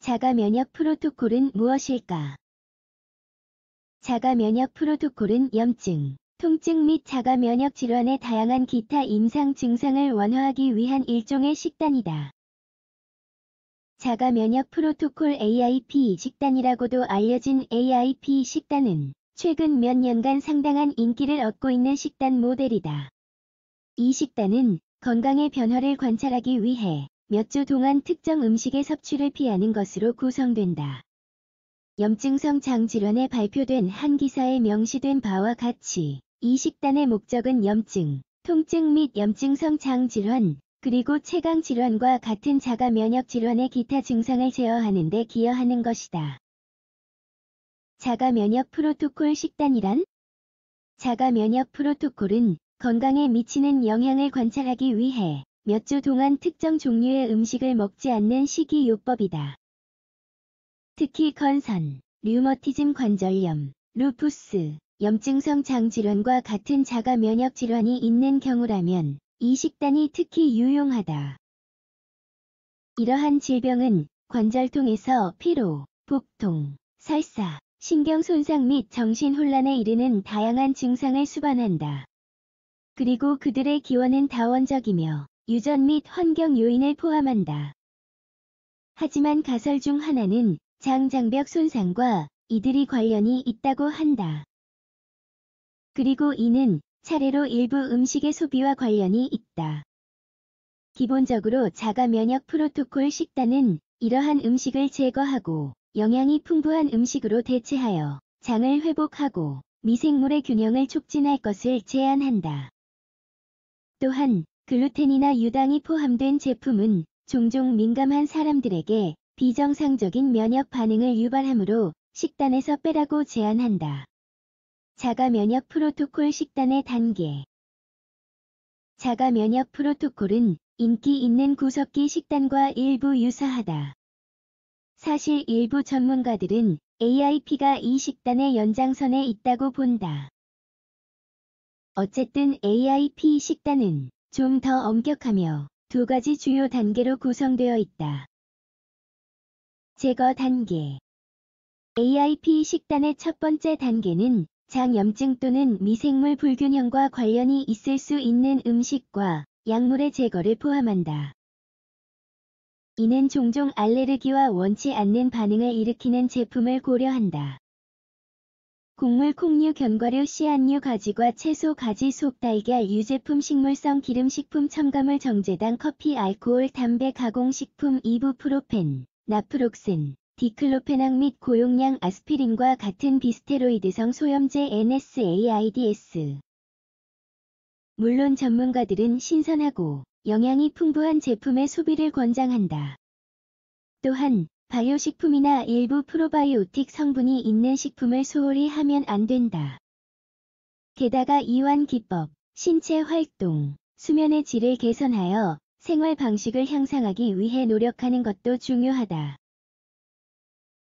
자가 면역 프로토콜은 무엇일까? 자가 면역 프로토콜은 염증, 통증 및 자가 면역 질환의 다양한 기타 임상 증상을 완화하기 위한 일종의 식단이다. 자가 면역 프로토콜 AIP 식단이라고도 알려진 AIP 식단은 최근 몇 년간 상당한 인기를 얻고 있는 식단 모델이다. 이 식단은 건강의 변화를 관찰하기 위해 몇 주 동안 특정 음식의 섭취를 피하는 것으로 구성된다. 염증성 장질환에 발표된 한 기사에 명시된 바와 같이 이 식단의 목적은 염증, 통증 및 염증성 장질환, 그리고 체강질환과 같은 자가 면역 질환의 기타 증상을 제어하는 데 기여하는 것이다. 자가 면역 프로토콜 식단이란? 자가 면역 프로토콜은 건강에 미치는 영향을 관찰하기 위해 몇 주 동안 특정 종류의 음식을 먹지 않는 식이요법이다. 특히 건선, 류머티즘 관절염, 루푸스, 염증성 장질환과 같은 자가 면역 질환이 있는 경우라면 이 식단이 특히 유용하다. 이러한 질병은 관절통에서 피로, 복통, 설사, 신경 손상 및 정신혼란에 이르는 다양한 증상을 수반한다. 그리고 그들의 기원은 다원적이며 유전 및 환경 요인을 포함한다. 하지만 가설 중 하나는 장장벽 손상과 이들이 관련이 있다고 한다. 그리고 이는 차례로 일부 음식의 소비와 관련이 있다. 기본적으로 자가 면역 프로토콜 식단은 이러한 음식을 제거하고 영양이 풍부한 음식으로 대체하여 장을 회복하고 미생물의 균형을 촉진할 것을 제안한다. 또한 글루텐이나 유당이 포함된 제품은 종종 민감한 사람들에게 비정상적인 면역 반응을 유발하므로 식단에서 빼라고 제안한다. 자가 면역 프로토콜 식단의 단계. 자가 면역 프로토콜은 인기 있는 구석기 식단과 일부 유사하다. 사실 일부 전문가들은 AIP가 이 식단의 연장선에 있다고 본다. 어쨌든 AIP 식단은 좀 더 엄격하며 두 가지 주요 단계로 구성되어 있다. 제거 단계. AIP 식단의 첫 번째 단계는 장염증 또는 미생물 불균형과 관련이 있을 수 있는 음식과 약물의 제거를 포함한다. 이는 종종 알레르기와 원치 않는 반응을 일으키는 제품을 고려한다. 곡물, 콩류, 견과류, 씨앗류, 가지과 채소, 가지, 속, 달걀, 유제품, 식물성 기름식품, 첨가물, 정제당, 커피, 알코올, 담배, 가공식품, 이부프로펜, 나프록센, 디클로페낙 및 고용량 아스피린과 같은 비스테로이드성 소염제 NSAIDs. 물론 전문가들은 신선하고 영양이 풍부한 제품의 소비를 권장한다. 또한 바이오식품이나 일부 프로바이오틱 성분이 있는 식품을 소홀히 하면 안 된다. 게다가 이완 기법, 신체 활동, 수면의 질을 개선하여 생활 방식을 향상하기 위해 노력하는 것도 중요하다.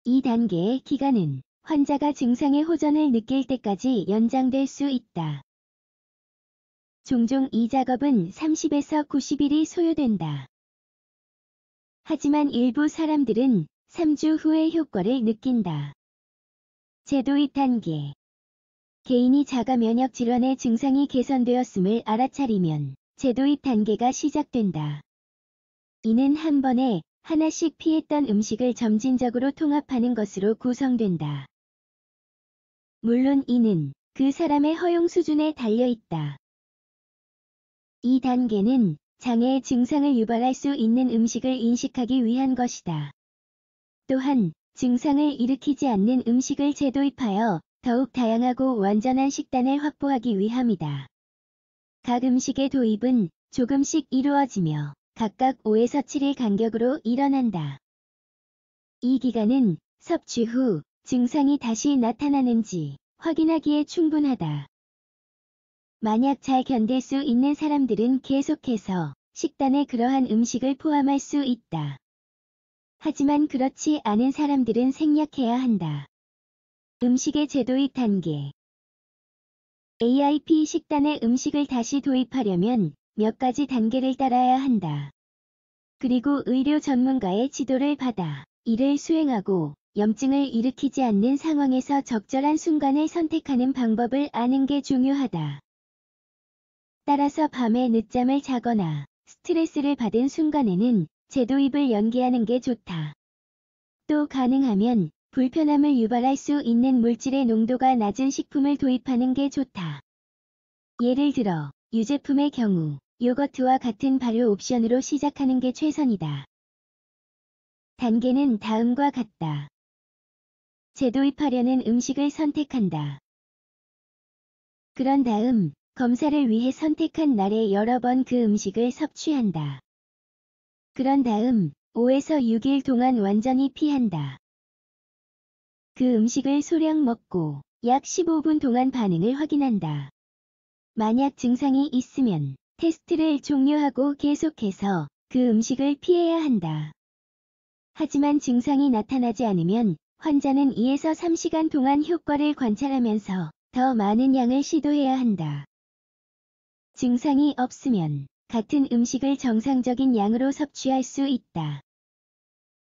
이 단계의 기간은 환자가 증상의 호전을 느낄 때까지 연장될 수 있다. 종종 이 작업은 30에서 90일이 소요된다. 하지만 일부 사람들은 3주 후에 효과를 느낀다. 제도입 단계. 개인이 자가 면역 질환의 증상이 개선되었음을 알아차리면 제도입 단계가 시작된다. 이는 한 번에 하나씩 피했던 음식을 점진적으로 통합하는 것으로 구성된다. 물론 이는 그 사람의 허용 수준에 달려 있다. 이 단계는 장애의 증상을 유발할 수 있는 음식을 인식하기 위한 것이다. 또한 증상을 일으키지 않는 음식을 재도입하여 더욱 다양하고 완전한 식단을 확보하기 위함이다. 각 음식의 도입은 조금씩 이루어지며 각각 5에서 7일 간격으로 일어난다. 이 기간은 섭취 후 증상이 다시 나타나는지 확인하기에 충분하다. 만약 잘 견딜 수 있는 사람들은 계속해서 식단에 그러한 음식을 포함할 수 있다. 하지만 그렇지 않은 사람들은 생략해야 한다. 음식의 재도입 단계. AIP 식단에 음식을 다시 도입하려면 몇 가지 단계를 따라야 한다. 그리고 의료 전문가의 지도를 받아 이를 수행하고 염증을 일으키지 않는 상황에서 적절한 순간을 선택하는 방법을 아는 게 중요하다. 따라서 밤에 늦잠을 자거나 스트레스를 받은 순간에는 제도입을 연기하는 게 좋다. 또 가능하면 불편함을 유발할 수 있는 물질의 농도가 낮은 식품을 도입하는 게 좋다. 예를 들어 유제품의 경우 요거트와 같은 발효 옵션으로 시작하는 게 최선이다. 단계는 다음과 같다. 재도입하려는 음식을 선택한다. 그런 다음 검사를 위해 선택한 날에 여러 번 그 음식을 섭취한다. 그런 다음 5에서 6일 동안 완전히 피한다. 그 음식을 소량 먹고 약 15분 동안 반응을 확인한다. 만약 증상이 있으면 테스트를 종료하고 계속해서 그 음식을 피해야 한다. 하지만 증상이 나타나지 않으면 환자는 2에서 3시간 동안 효과를 관찰하면서 더 많은 양을 시도해야 한다. 증상이 없으면 같은 음식을 정상적인 양으로 섭취할 수 있다.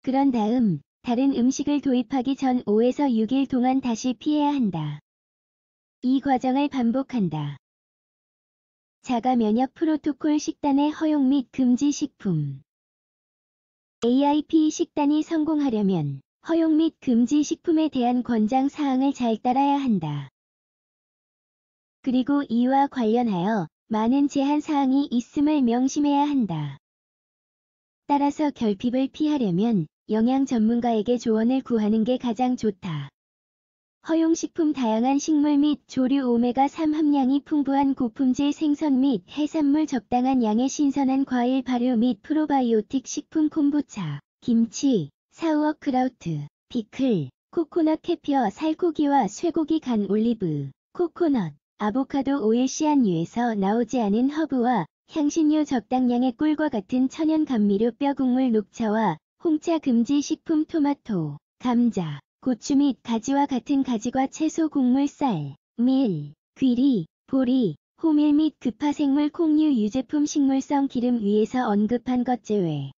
그런 다음 다른 음식을 도입하기 전 5에서 6일 동안 다시 피해야 한다. 이 과정을 반복한다. 자가 면역 프로토콜 식단의 허용 및 금지 식품. AIP 식단이 성공하려면 허용 및 금지 식품에 대한 권장 사항을 잘 따라야 한다. 그리고 이와 관련하여 많은 제한 사항이 있음을 명심해야 한다. 따라서 결핍을 피하려면 영양 전문가에게 조언을 구하는 게 가장 좋다. 허용식품 다양한 식물 및 조류 오메가3 함량이 풍부한 고품질 생선 및 해산물 적당한 양의 신선한 과일 발효 및 프로바이오틱 식품 콤부차, 김치, 사우어크라우트, 피클, 코코넛 캐피어 살코기와 쇠고기 간 올리브, 코코넛, 아보카도 오일 씨앗류에서 나오지 않은 허브와 향신료 적당량의 꿀과 같은 천연 감미료 뼈 국물 녹차와 홍차 금지 식품 토마토, 감자, 고추 및 가지와 같은 가지과 채소 곡물 쌀, 밀, 귀리, 보리, 호밀 및 급파생물 콩류 유제품 식물성 기름 위에서 언급한 것 제외.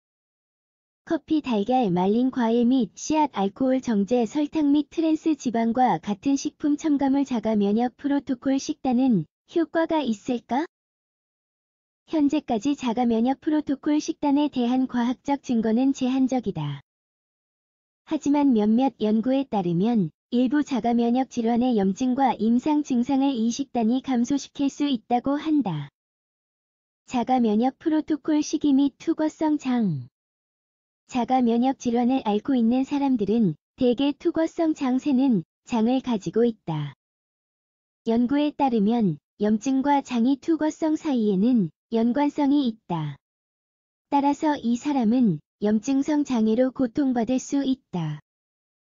커피 달걀 말린 과일 및 씨앗 알코올 정제 설탕 및 트랜스 지방과 같은 식품 첨가물 자가 면역 프로토콜 식단은 효과가 있을까? 현재까지 자가 면역 프로토콜 식단에 대한 과학적 증거는 제한적이다. 하지만 몇몇 연구에 따르면 일부 자가 면역 질환의 염증과 임상 증상을 이 식단이 감소시킬 수 있다고 한다. 자가 면역 프로토콜 시기 및 투과성 장. 자가 면역 질환을 앓고 있는 사람들은 대개 투과성 장세는 장을 가지고 있다. 연구에 따르면 염증과 장이 투과성 사이에는 연관성이 있다. 따라서 이 사람은 염증성 장애로 고통받을 수 있다.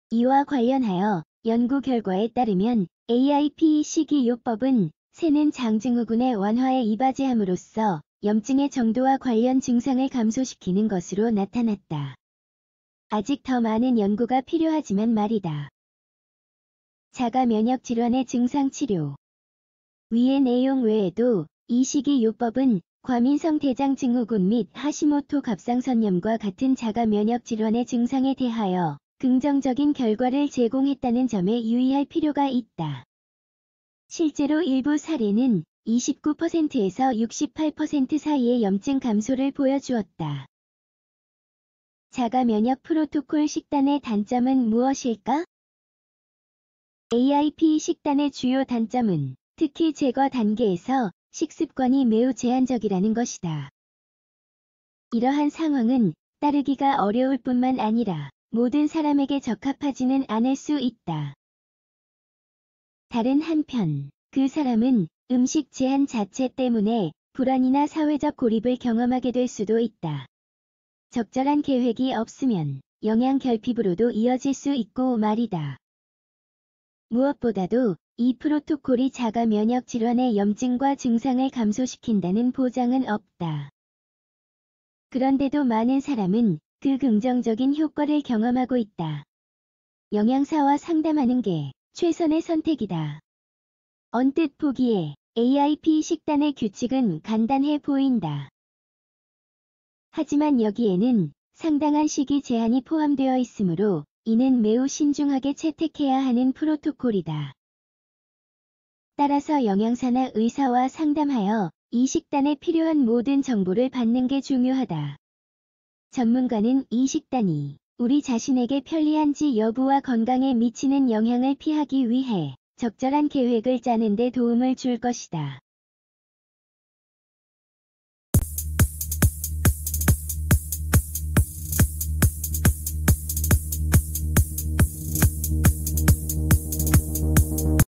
이와 관련하여 연구 결과에 따르면 AIP 식이요법은 새는 장증후군의 완화에 이바지함으로써 염증의 정도와 관련 증상을 감소시키는 것으로 나타났다. 아직 더 많은 연구가 필요하지만 말이다. 자가 면역 질환의 증상 치료. 위의 내용 외에도 이 식이요법은 과민성 대장증후군 및 하시모토 갑상선염과 같은 자가 면역 질환의 증상에 대하여 긍정적인 결과를 제공했다는 점에 유의할 필요가 있다. 실제로 일부 사례는 29%에서 68% 사이의 염증 감소를 보여주었다. 자가 면역 프로토콜 식단의 단점은 무엇일까? AIP 식단의 주요 단점은 특히 제거 단계에서 식습관이 매우 제한적이라는 것이다. 이러한 상황은 따르기가 어려울 뿐만 아니라 모든 사람에게 적합하지는 않을 수 있다. 다른 한편, 그 사람은 음식 제한 자체 때문에 불안이나 사회적 고립을 경험하게 될 수도 있다. 적절한 계획이 없으면 영양 결핍으로도 이어질 수 있고 말이다. 무엇보다도 이 프로토콜이 자가 면역 질환의 염증과 증상을 감소시킨다는 보장은 없다. 그런데도 많은 사람은 그 긍정적인 효과를 경험하고 있다. 영양사와 상담하는 게 최선의 선택이다. 언뜻 보기에 AIP 식단의 규칙은 간단해 보인다. 하지만 여기에는 상당한 시기 제한이 포함되어 있으므로 이는 매우 신중하게 채택해야 하는 프로토콜이다. 따라서 영양사나 의사와 상담하여 이 식단에 필요한 모든 정보를 받는 게 중요하다. 전문가는 이 식단이 우리 자신에게 편리한지 여부와 건강에 미치는 영향을 피하기 위해 적절한 계획을 짜는 데 도움을 줄 것이다.